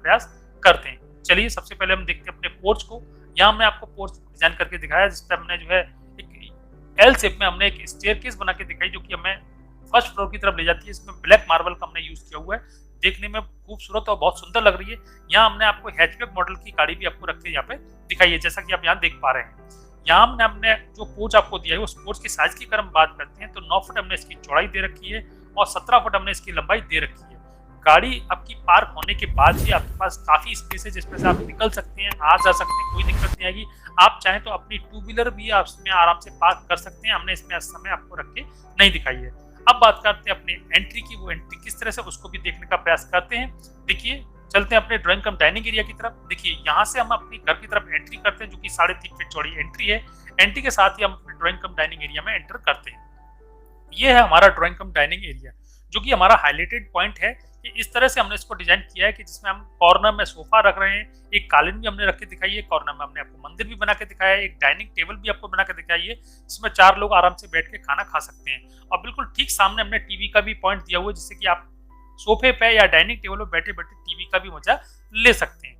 प्रयास करते हैं। चलिए सबसे पहले हम देखते हैं अपने पोर्च को। यहाँ हमने आपको पोर्च डिजाइन करके दिखाया, जिसपे हमने जो है एक एल शेप में हमने एक स्टेयरकेस बना के दिखाई, जो कि हमें फर्स्ट फ्लोर की तरफ ले जाती है। इसमें ब्लैक मार्बल का हमने यूज किया हुआ है, देखने में खूबसूरत और बहुत सुंदर लग रही है। यहाँ हमने आपको हैचबैक मॉडल की गाड़ी भी आपको रख के यहाँ पे दिखाई है, जैसा कि आप यहाँ देख पा रहे हैं। यहाँ हमने जो पोर्च आपको दिया है, उस पोर्च की साइज की अगर हम बात करते हैं तो 9 फुट हमने इसकी चौड़ाई दे रखी है और 17 फुट हमने इसकी लंबाई दे रखी है। गाड़ी आपकी पार्क होने के बाद भी आपके पास काफी स्पेस है, जिसमें से आप निकल सकते हैं, आ जा सकते हैं, कोई दिक्कत नहीं आएगी। आप चाहें तो अपनी 2 व्हीलर भी आप इसमें आराम से पार्क कर सकते हैं। हमने इसमें इस समय आपको रख के नहीं दिखाई है। अब बात करते हैं अपने एंट्री की। वो एंट्री किस तरह से, उसको भी देखने का प्रयास करते हैं। देखिए चलते हैं अपने ड्राइंग कम डाइनिंग एरिया की तरफ। देखिए यहाँ से हम अपने घर की तरफ एंट्री करते हैं, जो कि 3.5 फीट चौड़ी एंट्री है। एंट्री के साथ ही हम अपने ड्राइंग कम डाइनिंग एरिया में एंटर करते हैं। ये है हमारा ड्राइंग कम डाइनिंग एरिया, जो कि हमारा हाईलाइटेड पॉइंट है कि इस तरह से हमने इसको डिजाइन किया है कि जिसमें हम कॉर्नर में सोफा रख रहे हैं, एक कालीन भी हमने रख के दिखाई है, कॉर्नर में हमने आपको मंदिर भी बना के दिखाया है, एक डाइनिंग टेबल भी आपको बना के दिखाई है, जिसमें 4 लोग आराम से बैठ के खाना खा सकते हैं। और बिल्कुल ठीक सामने हमने टीवी का भी पॉइंट दिया हुआ है, जिससे कि आप सोफे पे या डाइनिंग टेबल पर बैठे बैठे टीवी का भी मजा ले सकते हैं।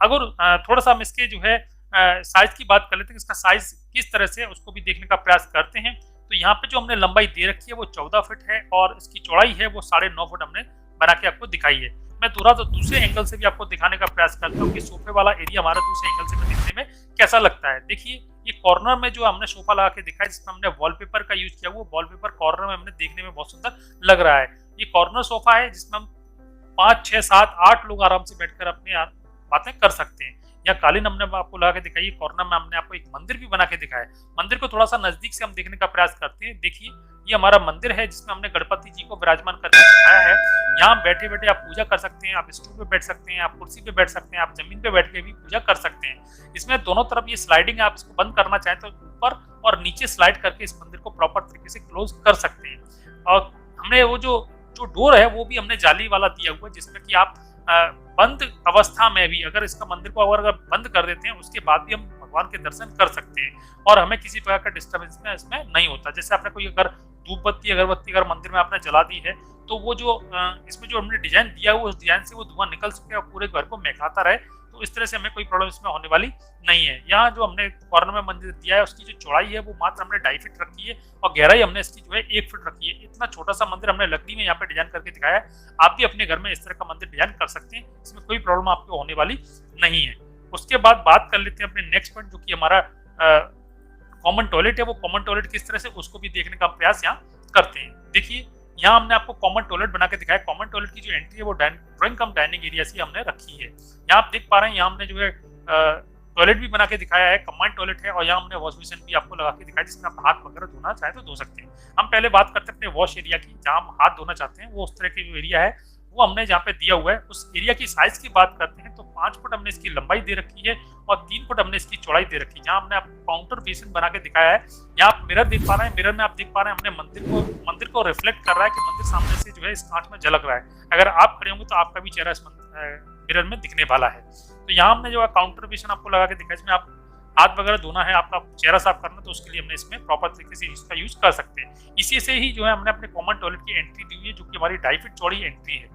अगर थोड़ा सा हम इसके जो है साइज की बात कर लेते हैं, इसका साइज किस तरह से उसको भी देखने का प्रयास करते हैं। तो यहाँ पे जो हमने लंबाई दे रखी है वो 14 फीट है और इसकी चौड़ाई है वो 9.5 फुट हमने बना के आपको दिखाई है। मैं दूसरे एंगल से भी आपको दिखाने का प्रयास करता हूँ कि सोफे वाला एरिया हमारा दूसरे एंगल से दिखने में कैसा लगता है। देखिए ये कॉर्नर में जो हमने सोफा लगा के दिखाया, जिसमें हमने वॉलपेपर का यूज किया, वो वॉलपेपर कॉर्नर में हमने देखने में बहुत सुंदर लग रहा है। ये कॉर्नर सोफा है जिसमें हम 5, 6, 7, 8 लोग आराम से बैठकर अपनी बातें कर सकते हैं। या कालीन हमने आपको लगा के दिखाई, कॉर्नर में हमने आपको एक मंदिर भी बना के दिखाया है। मंदिर को थोड़ा सा नजदीक से हम देखने का प्रयास करते हैं। देखिए ये हमारा मंदिर है, जिसमें हमने गणपति जी को विराजमान करके दिखाया है। यहाँ बैठे बैठे आप पूजा कर सकते हैं, आप स्टूल पे बैठ सकते हैं, आप कुर्सी पे बैठ सकते हैं, आप जमीन पे बैठ के भी पूजा कर सकते हैं। इसमें दोनों तरफ ये स्लाइडिंग है, आप इसको बंद करना चाहें तो ऊपर और नीचे स्लाइड करके इस मंदिर को प्रॉपर तरीके से क्लोज कर सकते हैं। और हमने वो जो डोर है वो भी हमने जाली वाला दिया हुआ है, जिसमें कि आप बंद अवस्था में भी अगर इसका मंदिर को अगर बंद कर देते हैं, उसके बाद भी हम भगवान के दर्शन कर सकते हैं और हमें किसी प्रकार का डिस्टर्बेंस में इसमें नहीं होता। जैसे आपने कोई अगर धूप बत्ती अगरबत्ती अगर मंदिर में आपने जला दी है, तो वो जो इसमें जो हमने डिजाइन दिया हुआ उस डिजाइन से वो धुआं निकल सके और पूरे घर को महकाता रहे। तो इस तरह से हमें कोई प्रॉब्लम इसमें होने वाली नहीं है। यहाँ जो हमने कॉर्नर में मंदिर दिया है, उसकी जो चौड़ाई है वो मात्र हमने 2.5 फीट रखी है और गहराई हमने इसकी जो है 1 फीट रखी है। इतना छोटा सा मंदिर हमने लकड़ी में यहाँ पे डिजाइन करके दिखाया है। आप भी अपने घर में इस तरह का मंदिर डिजाइन कर सकते हैं, इसमें कोई प्रॉब्लम आपको होने वाली नहीं है। उसके बाद बात कर लेते हैं अपने नेक्स्ट पॉइंट, जो कि हमारा कॉमन टॉयलेट है। वो कॉमन टॉयलेट किस तरह से, उसको भी देखने का प्रयास यहाँ करते हैं। देखिए यहाँ हमने आपको कॉमन टॉयलेट बना के दिखाया। कॉमन टॉयलेट की जो एंट्री है वो ड्राइंग कम डाइनिंग एरिया से हमने रखी है। यहाँ आप देख पा रहे हैं, यहाँ हमने जो है टॉयलेट भी बना के दिखाया है, कंबाइंड टॉयलेट है। और यहाँ हमने वॉश बेसिन भी आपको लगा के दिखाया, जिसमें आप हाथ वगैरह धोना चाहे तो धो सकते हैं। हम पहले बात करते हैं अपने वॉश एरिया की, जहाँ हम हाथ धोना चाहते हैं। वो उस तरह की जो एरिया है वो हमने जहाँ पे दिया हुआ है। उस एरिया की साइज की बात करते हैं तो 5 फुट हमने इसकी लंबाई दे रखी है और 3 फुट हमने इसकी चौड़ाई दे रखी है। यहाँ हमने आपको काउंटर बेसिन बना के दिखाया है। यहाँ आप मिरर देख पा रहे हैं, मिरर में आप देख पा रहे हैं हमने मंदिर को रिफ्लेक्ट कर रहा है कि मंदिर सामने से जो है इस कांच में झलक रहा है। अगर आप खड़े होंगे तो आपका भी चेहरा इस मिरर में दिखने वाला है। तो यहाँ हमने जो है काउंटर बेसिन आपको लगा के दिखाया, इसमें आप हाथ वगैरह धोना है, आपका चेहरा साफ करना, तो उसके लिए हमने इसमें प्रॉपर तरीके से इसका यूज कर सकते हैं। इसी से ही जो है हमने अपने कॉमन टॉयलेट की एंट्री दी हुई है, जो कि हमारी 2.5 फीट चौड़ी एंट्री है।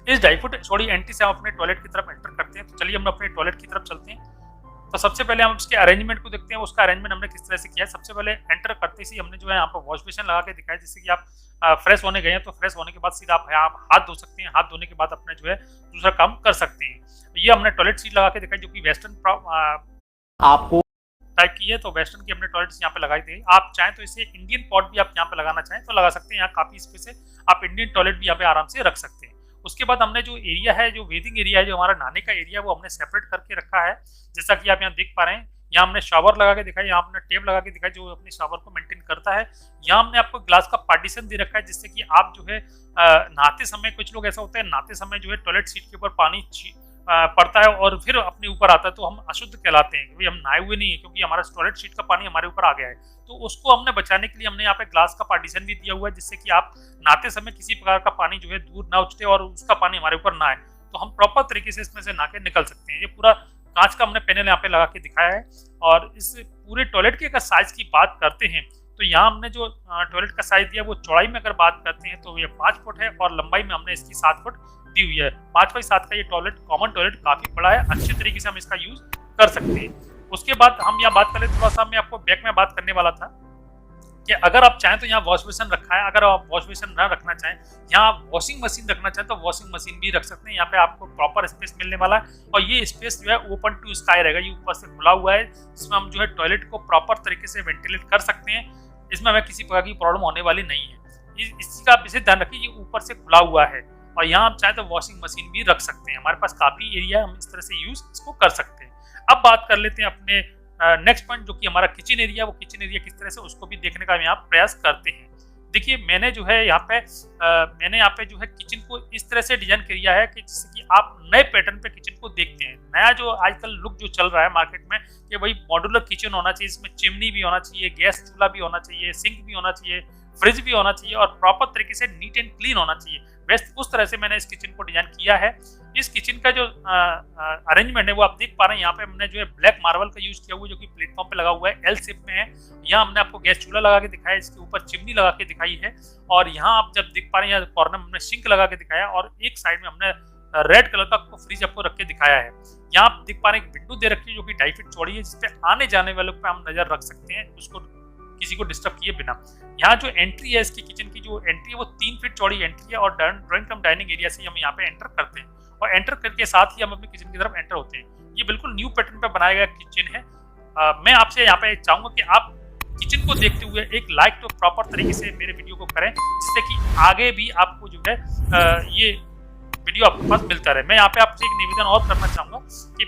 इस 2.5 फुट चौड़ी एंट्री से हम अपने टॉयलेट की तरफ एंटर करते हैं। तो चलिए हम अपने टॉयलेट की तरफ चलते हैं। तो सबसे पहले हम इसके अरेंजमेंट को देखते हैं, उसका अरेंजमेंट हमने किस तरह से किया है। सबसे पहले एंटर करते ही हमने जो है यहाँ पर वॉश बेसिन लगा के दिखाया, जिससे कि आप फ्रेश होने गए हैं तो फ्रेश होने के बाद सीधा आप हाथ धो सकते हैं। हाथ धोने के बाद अपने जो है दूसरा काम कर सकते हैं। ये हमने टॉयलेट सीट लगा के दिखाई, जो कि वेस्टर्न आपको टाइप की है। तो वेस्टर्न की हमने टॉयलेट्स यहाँ पे लगाई दी। आप चाहें तो इसे इंडियन पॉट भी आप यहाँ पे लगाना चाहें तो लगा सकते हैं। यहाँ काफी स्पेस है, आप इंडियन टॉयलेट भी यहाँ पे आराम से रख सकते हैं। उसके बाद हमने जो एरिया है, जो वेदिंग एरिया है, जो हमारा नहाने का एरिया है, वो हमने सेपरेट करके रखा है। जैसा कि आप यहाँ देख पा रहे हैं, यहाँ हमने शावर लगा के दिखाई, यहाँ हमने टेप लगा के दिखाई, जो अपने शावर को मेंटेन करता है। यहाँ हमने आपको ग्लास का पार्टीशन दे रखा है, जिससे कि आप जो है नहाते समय, कुछ लोग ऐसा होता है नहाते समय जो है टॉयलेट सीट के ऊपर पानी पड़ता है और फिर अपने ऊपर आता है, तो हम अशुद्ध कहलाते हैं क्योंकि हम नहाए हुए नहीं है, क्योंकि हमारा टॉयलेट सीट का पानी हमारे ऊपर आ गया है। तो उसको हमने बचाने के लिए हमने यहाँ पे ग्लास का पार्टीशन भी दिया हुआ है, जिससे कि आप नहाते समय किसी प्रकार का पानी जो है दूर ना उछले और उसका पानी हमारे ऊपर ना आए, तो हम प्रॉपर तरीके से इसमें से नहा के निकल सकते हैं। ये पूरा कांच का हमने पैनल यहाँ पे लगा के दिखाया है। और इस पूरे टॉयलेट की अगर साइज की बात करते हैं तो यहाँ हमने जो टॉयलेट का साइज दिया वो चौड़ाई में अगर बात करते हैं तो ये 5 फुट है और लंबाई में हमने इसकी 7 फुट दी हुई है। 5x7 का ये टॉयलेट, कॉमन टॉयलेट काफी बड़ा है, अच्छे तरीके से हम इसका यूज कर सकते हैं। उसके बाद हम यहाँ बात करें, थोड़ा सा मैं आपको बैक में बात करने वाला था कि अगर आप चाहें तो यहाँ वॉश बेसिन रखा है, अगर आप वॉश बेसिन ना रखना चाहें, यहाँ वॉशिंग मशीन रखना चाहें तो वॉशिंग मशीन भी रख सकते हैं। यहाँ पे आपको प्रॉपर स्पेस मिलने वाला है और ये स्पेस जो है ओपन टू स्काई रहेगा, ये ऊपर से खुला हुआ है, जिसमें हम जो है टॉयलेट को प्रॉपर तरीके से वेंटिलेट कर सकते हैं। इसमें हमें किसी प्रकार की प्रॉब्लम होने वाली नहीं है। इस चीज का आप विशेष ध्यान रखिए, ये ऊपर से खुला हुआ है और यहाँ आप चाहें तो वॉशिंग मशीन भी रख सकते हैं। हमारे पास काफी एरिया है, हम इस तरह से यूज इसको कर सकते हैं। अब बात कर लेते हैं अपने नेक्स्ट पॉइंट, जो कि हमारा किचन एरिया। वो किचन एरिया किस तरह से, उसको भी देखने का हम यहाँ प्रयास करते हैं। देखिए मैंने जो है यहाँ पे जो है किचन को इस तरह से डिजाइन किया है कि जिससे कि आप नए पैटर्न पे किचन को देखते हैं। नया जो आजकल लुक जो चल रहा है मार्केट में कि भाई मॉड्यूलर किचन होना चाहिए, इसमें चिमनी भी होना चाहिए, गैस चूल्हा भी होना चाहिए, सिंक भी होना चाहिए, फ्रिज भी होना चाहिए और प्रॉपर तरीके से नीट एंड क्लीन होना चाहिए। बेस्ट उस तरह से मैंने इस किचन को डिजाइन किया है। इस किचन का जो अरेंजमेंट है वो आप देख पा रहे हैं। यहाँ पे हमने जो है ब्लैक मार्बल का यूज किया हुआ है, जो कि प्लेटफॉर्म पे लगा हुआ है, एल शेप में है। यहाँ हमने आपको गैस चूल्हा लगा के दिखाया, इसके ऊपर चिमनी लगा के दिखाई है और यहाँ आप जब देख पा रहे हैं यहाँ कॉर्नर में हमने सिंक लगा के दिखाया और एक साइड में हमने रेड कलर का फ्रिज आपको रख के दिखाया है। यहाँ आप देख पा रहे हैं एक विंडो दे रखी है जो कि 2.5 फीट चौड़ी है, जिसपे आने जाने वालों पे हम नजर रख सकते हैं, उसको किसी को डिस्टर्ब किए बिना। यहाँ जो एंट्री है इसकी किचन की, जो एंट्री है वो 3 फीट चौड़ी एंट्री है और ड्राइंग कम डाइनिंग एरिया से हम यहाँ पे एंटर करते हैं और एंटर करके साथ ही हम अपनी किचन की तरफ एंटर होते हैं। ये बिल्कुल न्यू पैटर्न पे बनाया गया किचन है। मैं आपसे यहाँ पे चाहूंगा कि आप किचन को देखते हुए एक लाइक तो प्रॉपर तरीके से मेरे वीडियो को करें, जिससे कि आगे भी आपको जो है ये वीडियो आपके पास मिलता रहे। मैं यहाँ पे आपसे एक निवेदन और करना चाहूंगा कि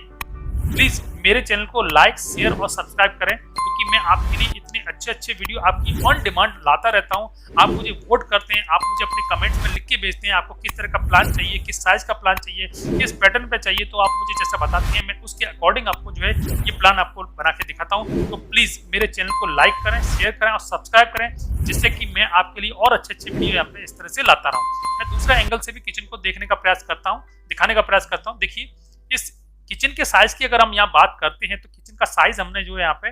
प्लीज मेरे चैनल को लाइक, शेयर और सब्सक्राइब करें, क्योंकि मैं आपके लिए इतने अच्छे वीडियो आपकी ऑन डिमांड लाता रहता हूं। आप मुझे वोट करते हैं, आप मुझे अपने कमेंट्स में लिख के भेजते हैं आपको किस तरह का प्लान चाहिए, किस साइज का प्लान चाहिए, किस पैटर्न पे चाहिए, तो आप मुझे जैसा बताते हैं मैं उसके अकॉर्डिंग आपको जो है ये प्लान आपको बना के दिखाता हूँ। तो प्लीज मेरे चैनल को लाइक करें, शेयर करें और सब्सक्राइब करें, जिससे कि मैं आपके लिए और अच्छे वीडियो यहाँ पे इस तरह से लाता रहूँ। मैं दूसरा एंगल से भी किचन को देखने का प्रयास करता हूँ, दिखाने का प्रयास करता हूँ। देखिए इस किचन के साइज की अगर हम यहाँ बात करते हैं तो किचन का साइज हमने जो है यहाँ पे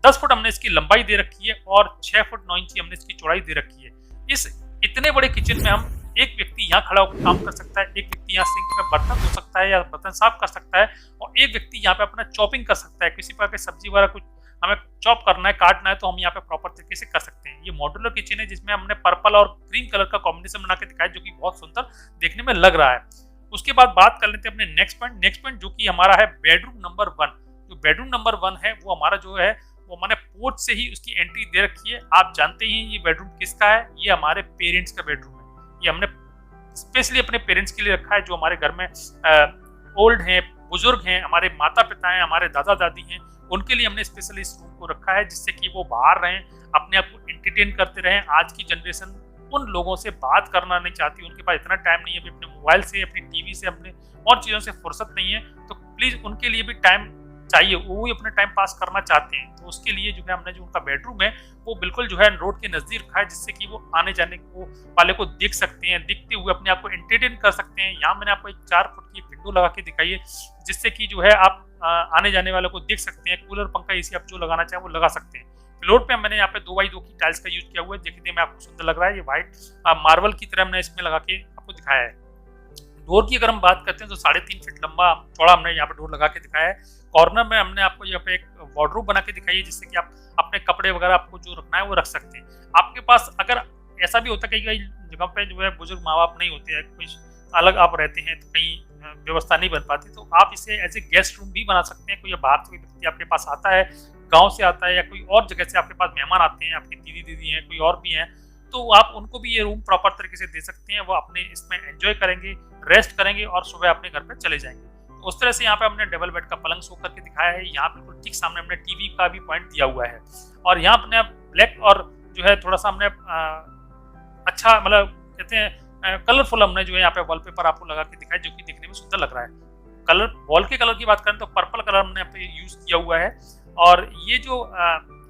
10 फुट हमने इसकी लंबाई दे रखी है और 6 फुट 9 इंच हमने इसकी चौड़ाई दे रखी है। इस इतने बड़े किचन में हम एक व्यक्ति यहाँ खड़ा होकर काम कर सकता है, एक व्यक्ति यहाँ सिंक में बर्तन धो सकता है या बर्तन साफ कर सकता है और एक व्यक्ति यहाँ पे अपना चॉपिंग कर सकता है। किसी प्रकार की सब्जी वगैरह कुछ हमें चॉप करना है, काटना है, तो हम यहाँ पे प्रॉपर तरीके से कर सकते हैं। ये मॉड्यूलर किचन है जिसमें हमने पर्पल और ग्रीन कलर का कॉम्बिनेशन बना के दिखाया, जो कि बहुत सुंदर देखने में लग रहा है। उसके बाद बात कर लेते हैं अपने नेक्स्ट पॉइंट जो कि हमारा है बेडरूम नंबर 1। जो बेडरूम नंबर 1 है वो हमारा जो है वो मैंने पोर्च से ही उसकी एंट्री दे रखी है। आप जानते ही ये बेडरूम किसका है, ये हमारे पेरेंट्स का बेडरूम है। ये हमने स्पेशली अपने पेरेंट्स के लिए रखा है, जो हमारे घर में ओल्ड हैं, बुजुर्ग हैं, हमारे माता पिता हैं, हमारे दादा दादी हैं, उनके लिए हमने स्पेशली इस रूम को रखा है, जिससे कि वो बाहर रहें, अपने आप को एंटरटेन करते रहें। आज की जनरेशन उन लोगों से बात करना नहीं चाहती, उनके पास इतना टाइम नहीं है, अपने मोबाइल से, अपनी टीवी से, अपने और चीज़ों से फुर्सत नहीं है, तो प्लीज़ उनके लिए भी टाइम चाहिए, वो भी अपना टाइम पास करना चाहते हैं। तो उसके लिए जो है हमने जो उनका बेडरूम है वो बिल्कुल जो है रोड के नज़दीक रखा है, जिससे कि वो आने जाने को वाले को देख सकते हैं, देखते हुए अपने आप को एंटरटेन कर सकते हैं। यहाँ मैंने आपको एक 4 फुट की विंडो लगा के दिखाई है, जिससे कि जो है आप आने जाने वालों को देख सकते हैं। कूलर, पंखा, एसी आप जो लगाना चाहें वो लगा सकते हैं। फ्लोर पे मैंने यहाँ पे 2x2 की टाइल्स का यूज किया हुआ है, देखने में आपको सुंदर लग रहा है। ये व्हाइट मार्बल की तरह हमने इसमें लगा के आपको दिखाया है। डोर की अगर हम बात करते हैं तो 3.5 फीट लंबा चौड़ा हमने यहाँ पे डोर लगा के दिखाया है। कॉर्नर में हमने आपको यहाँ पे एक वार्डरोब बना के दिखाई है, जिससे कि आप अपने कपड़े वगैरह आपको जो रखना है वो रख सकते हैं। आपके पास अगर ऐसा भी होता है कई जगह पे जो है बुजुर्ग माँ बाप नहीं होते हैं, कुछ अलग आप रहते हैं, तो कहीं व्यवस्था नहीं बन पाती, तो आप इसे एज ए गेस्ट रूम भी बना सकते हैं। कोई बाहर से कोई व्यक्ति आपके पास आता है, गांव से आता है या कोई और जगह से आपके पास मेहमान आते हैं, आपकी दीदी हैं, कोई और भी हैं, तो आप उनको भी ये रूम प्रॉपर तरीके से दे सकते हैं। वो अपने इसमें एंजॉय करेंगे, रेस्ट करेंगे और सुबह अपने घर पे चले जाएंगे। तो उस तरह से यहाँ पे हमने डबल बेड का पलंग शो करके दिखाया है। यहाँ बिल्कुल ठीक सामने हमने टीवी का भी पॉइंट दिया हुआ है और यहाँ अपने ब्लैक और जो है थोड़ा सा हमने अच्छा मतलब कहते हैं कलरफुल हमने जो है यहाँ पे वॉलपेपर आपको लगा के दिखाया, जो कि देखने में सुंदर लग रहा है। कलर, वॉल के कलर की बात करें तो पर्पल कलर हमने यहाँ पे यूज किया हुआ है। और ये जो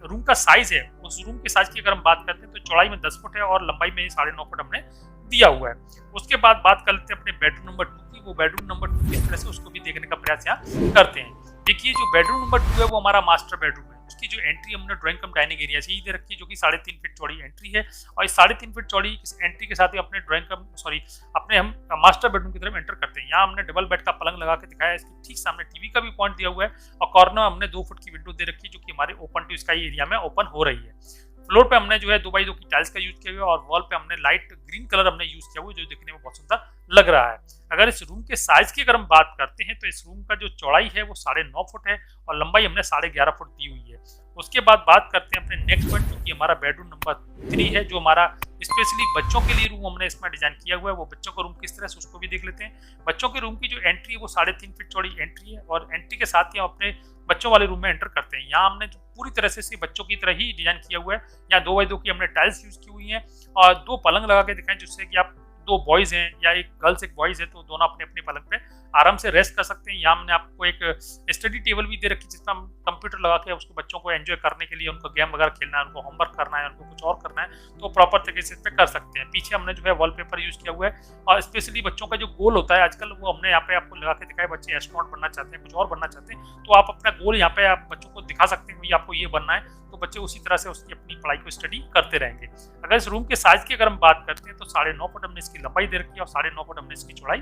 रूम का साइज है, उस रूम के साइज की अगर हम बात करते हैं तो चौड़ाई में 10 फुट है और लंबाई में 9.5 फुट हमने दिया हुआ है। उसके बाद बात कर लेते हैं अपने बेडरूम नंबर 2 की। वो बेडरूम नंबर 2 किस तरह से उसको भी देखने का प्रयास यहाँ करते हैं। देखिए जो बेडरूम नंबर 2 है वो हमारा मास्टर बेडरूम है। उसकी जो एंट्री हमने ड्राइंग कम डाइनिंग एरिया से ही दे रखी है, जो कि 3.5 फीट चौड़ी एंट्री है। और इस 3.5 फीट चौड़ी इस एंट्री के साथ ही अपने अपने हम मास्टर बेडरूम की तरफ एंटर करते हैं। यहाँ हमने डबल बेड का पलंग लगा के दिखाया है। इसके ठीक सामने टीवी का भी पॉइंट दिया हुआ है और कॉर्नर हमने 2 फुट की विंडो दे रखी है, जो कि हमारे ओपन टू स्काई एरिया में ओपन हो रही है। फ्लोर पे हमने जो है 2x2 की टाइल्स का यूज किया हुआ है और वॉल पे हमने लाइट ग्रीन कलर हमने यूज किया हुआ है, जो दिखने में बहुत सुंदर लग रहा है। अगर इस रूम के साइज की अगर हम बात करते हैं तो इस रूम का जो चौड़ाई है वो 9.5 फुट है और लंबाई हमने 11.5 फुट दी हुई है। उसके बाद बात करते हैं अपने नेक्स्ट पॉइंट, जो कि हमारा बेडरूम नंबर 3 है, जो हमारा स्पेशली बच्चों के लिए रूम हमने इसमें डिजाइन किया हुआ है। वो बच्चों का रूम किस तरह से उसको भी देख लेते हैं। बच्चों के रूम की जो एंट्री है वो 3.5 फीट चौड़ी एंट्री है और एंट्री के साथ ही हम अपने बच्चों वाले रूम में एंटर करते हैं। यहाँ हमने पूरी तरह से बच्चों की तरह ही डिजाइन किया हुआ है। यहाँ 2x2 की हमने टाइल्स यूज की हुई है और 2 पलंग लगा के दिखाएं, जिससे कि आप 2 बॉयज हैं या एक गर्ल्स एक बॉयज है तो दोनों अपने अपने पलंग पे आराम से रेस्ट कर सकते हैं। यहाँ हमने आपको एक स्टडी टेबल भी दे रखी है, जिसमें हम कंप्यूटर लगा के उसको बच्चों को एंजॉय करने के लिए, उनको गेम वगैरह खेलना है, उनको होमवर्क करना है, उनको कुछ और करना है तो प्रॉपर तरीके से इस पे कर सकते हैं। पीछे हमने जो है वॉलपेपर यूज किया हुआ है और स्पेशली बच्चों का जो गोल होता है आजकल, वो हमने यहाँ पे आपको लगा के दिखाया। बच्चे एस्ट्रोनॉट बनना चाहते हैं, कुछ और बनना चाहते हैं, तो आप अपना गोल यहाँ पे आप बच्चों को दिखा सकते हैं कि आपको ये बनना है, तो बच्चे उसी तरह से उसकी अपनी पढ़ाई को स्टडी करते रहेंगे। अगर इस रूम के साइज की अगर हम बात करते हैं तो 9.5 फुट हमने इसकी लंबाई दे रखी है और 9.5 फुट हमने इसकी चौड़ाई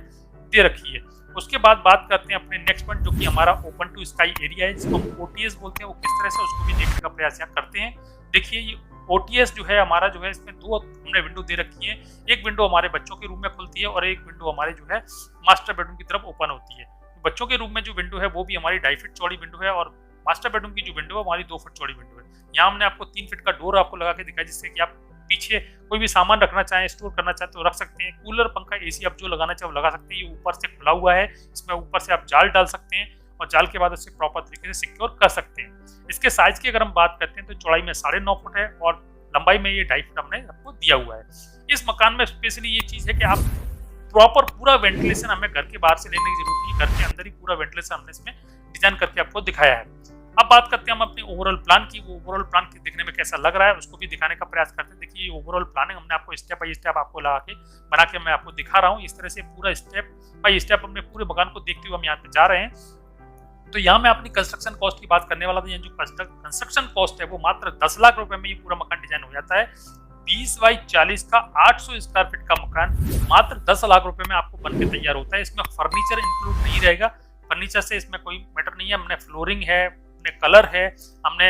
दे रखी है। उसके बाद बात करते हैं अपने नेक्स्ट पॉइंट, जो कि हमारा ओपन टू स्काई एरिया है, जिसको हम ओटीएस बोलते हैं। वो किस तरह से उसको भी देखने का प्रयास यहाँ करते हैं। देखिए ये ओटीएस जो है हमारा जो है, इसमें 2 हमने विंडो दे रखी है। एक विंडो हमारे बच्चों के रूम में खुलती है और एक विंडो हमारे जो है मास्टर बेडरूम की तरफ ओपन होती है। बच्चों के रूम में जो विंडो है वो भी हमारी 2.5 फीट चौड़ी विंडो है और मास्टर बेडरूम की जो विंडो है हमारी 2 फुट चौड़ी विंडो है। यहाँ हमने आपको 3 फीट का डोर आपको लगा के दिखाया, जिससे कि आप पीछे कोई भी सामान रखना चाहें, स्टोर करना चाहें तो रख सकते हैं। कूलर, पंखा, एसी आप जो लगाना चाहें वो लगा सकते हैं। ये ऊपर से खुला हुआ है, इसमें ऊपर से आप जाल डाल सकते हैं और जाल के बाद उसे प्रॉपर तरीके से सिक्योर कर सकते हैं। इसके साइज की अगर हम बात करते हैं तो चौड़ाई में 9.5 फुट है और लंबाई में ये 2.5 फुट हमने आपको दिया हुआ है। इस मकान में स्पेशली ये चीज है कि आप प्रॉपर पूरा वेंटिलेशन हमें घर के बाहर से लेने की जरूरत नहीं है, घर के अंदर ही पूरा वेंटिलेशन हमने इसमें डिजाइन करके आपको दिखाया है। अब बात करते हैं हम अपने ओवरऑल प्लान की। वो ओवरऑल प्लान दिखने में कैसा लग रहा है उसको भी दिखाने का प्रयास करते हैं। देखिए ओवरऑल प्लानिंग हमने आपको स्टेप बाय स्टेप आपको लगा के बना के मैं आपको दिखा रहा हूँ। इस तरह से पूरा स्टेप बाय स्टेप हमने पूरे मकान को देखते हुए हम यहाँ पे जा रहे हैं। तो यहाँ मैं अपनी कंस्ट्रक्शन कॉस्ट की बात करने वाला था। जो कंस्ट्रक्शन कॉस्ट है वो मात्र 10 लाख रुपए में ये पूरा मकान डिजाइन हो जाता है। 20 बाई 40 का 800 स्क्वायर फीट का मकान मात्र 10 लाख रुपए में आपको बनके तैयार होता है। इसमें फर्नीचर इंक्लूड नहीं रहेगा, फर्नीचर से इसमें कोई मैटर नहीं है। हमने फ्लोरिंग है, हमने कलर है, हमने